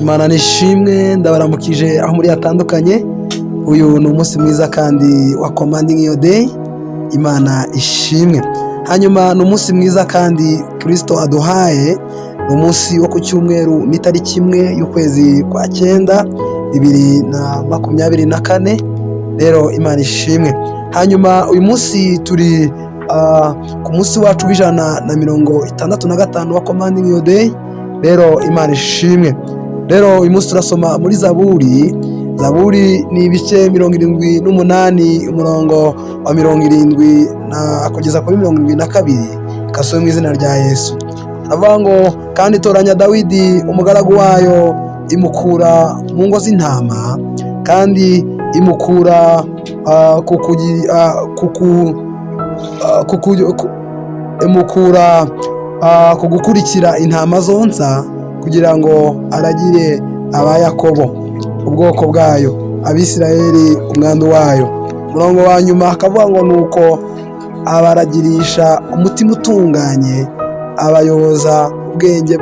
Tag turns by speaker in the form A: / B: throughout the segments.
A: Imana nishimwe, ndabaramukije aho muri hatandukanye. Uyu ni umunsi mwiza kandi wa commanding your day. Imana ishimwe. Hanyuma ni umunsi mwiza kandi Kristo aduhaye, ni umunsi wo ku cyumweru n'itariki 1 y'ukwezi kwa 9 2024. Rero Imana ishimwe. Hanyuma uyu munsi turi ku munsi wacu w'165 wa commanding your day. Rero Imana ishimwe. Rero uyu munsi turasoma muri Zaburi ni ibice 78 umurongo wa 70 na kugeza kuri 72 kasomwe mu izina rya Yesu. Avuga ngo kandi itoranya Dawidi umugaragu wayo imukura mu ngo z'intama kandi imukura kugukurikira intama zonsa kugira ngo aragire aba Yakobo ubwoko bwayo, Abisirayeli umwandu wayo. Umurongo wa nyuma akavuga ngo nuko abaragirisha umutima utunganye, abayoboza ubwenge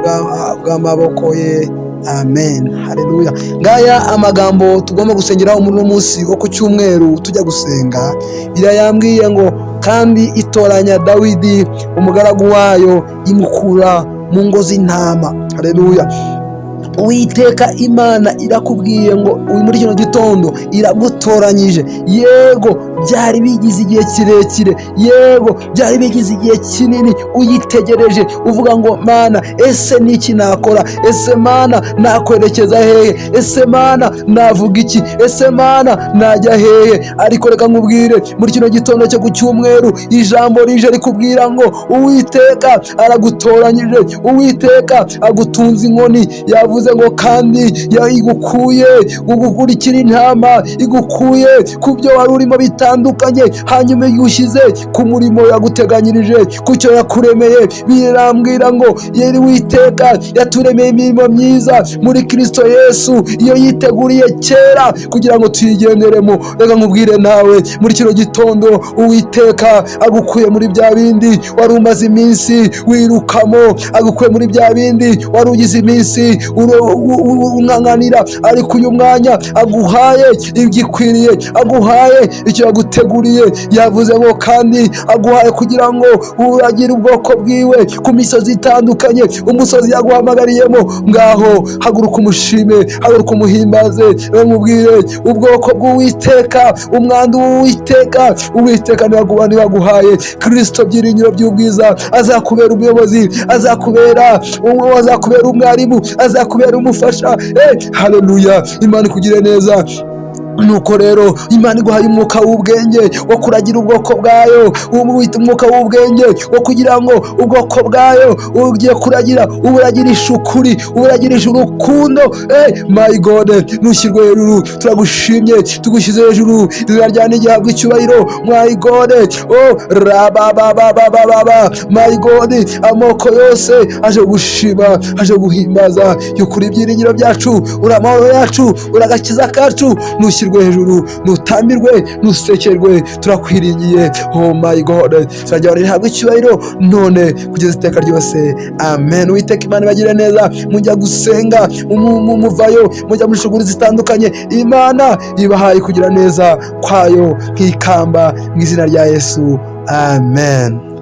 A: bw'amaboko ye. Amen, haleluya. Ngaya amagambo tugomba gusengeraho muri uno munsi wo ku cyumweru tujya gusenga. Birayambwiye ngo kandi itoranya Dawidi umugaragu wayo imukura mu ngo z'intama. Haleluya. Uwiteka Imana irakubwiye ngo muri kino gitondo iragutoranyije. Yego byari bigize igihe kirekire, yego byari bigize igihe kinini uyitegereje uvuga ngo Mana, ese niki nakora? Ese Mana nakwerekeza hehe? Ese Mana navuga iki? Ese Mana najya hehe? Ariko reka nkubwire muri kino gitondo cyo ku cyumweru ijambo rije rikubwira ngo Uwiteka aragutoranyije, Uwiteka agutunze inkoni. Yavuze ngo kandi igukuye gukurikira intama, igukuye ku byo wari urimo bitandukanye, hanyuma yushyize ku murimo yaguteganyirije, ku cyo yakuremeye. Birambwira ngo yeri Uwiteka yaturemeye imirimo myiza muri Kristo Yesu, iyo yiteguriye kera kugira ngo tuyigenderemo. Reka nkubwire nawe muri kino gitondo Uwiteka agukuye muri bya bindi wari umaze iminsi wirukamo, agukuye muri bya bindi wari ugize iminsi unanganira, ariko uyu mwanya aguhaye igikwiriye, aguhaye icyo yaguteguriye. Yavuze ngo kandi aguhaye kugira ngo uragire ubwoko bwiwe ku misozi itandukanye, umusozi yaguhamagariyemo. Ngaho haguruka umushime, haguruka umuhimbaze, bamubwire ubwoko bw'Uwiteka, umwandu w'Uwiteka. Uwiteka niwe waguhaye Kristo byiringiro by'ubwiza. Azakubera umuyobozi, azakubera umwarimu, azakubera umufasha. Haleluya. Imana ikugire neza. Nuko rero Imana iguhaye umwuka w'ubwenge wo kuragira ubwoko bwayo, umwuka w'ubwenge wo kugira ngo ubwoko bwayo ugiye kuragira uburagirisha ukuri, uburagirisha urukundo. My God, nushyirwe hejuru. Turagushimye, tugushyize hejuru, izina ryawe gihabwa icyubahiro. My God, my God, amoko yose aje gushima, aje guhimbaza yukuri ibyiringiro byacu, uri amahoro yacu, uri agakiza kacu. Nushyirwe hejuru, nutambirwe, nusekerwe, turakwiringiye. Oh my God, turajya rihabwa icyubahiro none kugeza iteka ryose. Amen. Uwiteka Imana ibagire neza, mujya gusenga, muvayo, mujya muri shuguri zitandukanye. Imana ibahaye kugira neza kwayo nk'ikamba mu izina rya Yesu. Amen.